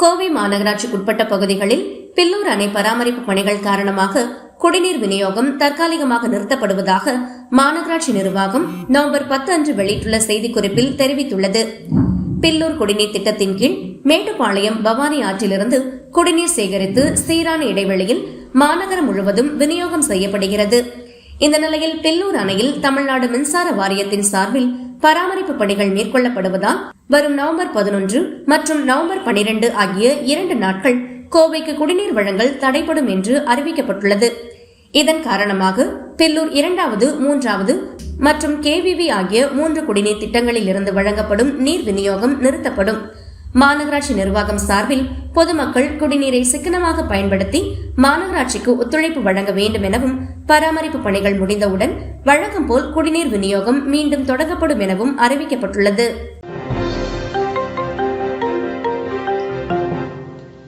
கோவை மாநகராட்சிக்குட்பட்ட பகுதிகளில் பில்லூர் அணை பராமரிப்பு பணிகள் காரணமாக குடிநீர் விநியோகம் தற்காலிகமாக நிறுத்தப்படுவதாக மாநகராட்சி நிர்வாகம் நவம்பர் 10 அன்று வெளியிட்டுள்ள செய்திக்குறிப்பில் தெரிவித்துள்ளது. பில்லூர் குடிநீர் திட்டத்தின் கீழ் மேட்டுப்பாளையம் பவானி ஆற்றிலிருந்து குடிநீர் சேகரித்து சீரான இடைவெளியில் மாநகரம் முழுவதும் விநியோகம் செய்யப்படுகிறது. இந்த நிலையில் பில்லூர் அணையில் தமிழ்நாடு மின்சார வாரியத்தின் சார்பில் பராமரிப்பு பணிகள் மேற்கொள்ளப்படுவதால் வரும் நவம்பர் 11 மற்றும் நவம்பர் 12 ஆகிய 2 நாட்கள் கோவைக்கு குடிநீர் வழங்கல் தடைப்படும் என்று அறிவிக்கப்பட்டுள்ளது. இதன் காரணமாக பில்லூர் 2வது, 3வது மற்றும் KVV ஆகிய 3 குடிநீர் திட்டங்களில் இருந்து வழங்கப்படும் நீர் விநியோகம் நிறுத்தப்படும். மாநகராட்சி நிர்வாகம் சார்பில் பொதுமக்கள் குடிநீரை சிக்கனமாக பயன்படுத்தி மாநகராட்சிக்கு ஒத்துழைப்பு வழங்க வேண்டும் எனவும் பராமரிப்பு பணிகள் முடிந்தவுடன் வழக்கம் போல் குடிநீர் விநியோகம் மீண்டும் தொடங்கப்படும் எனவும் அறிவிக்கப்பட்டுள்ளது.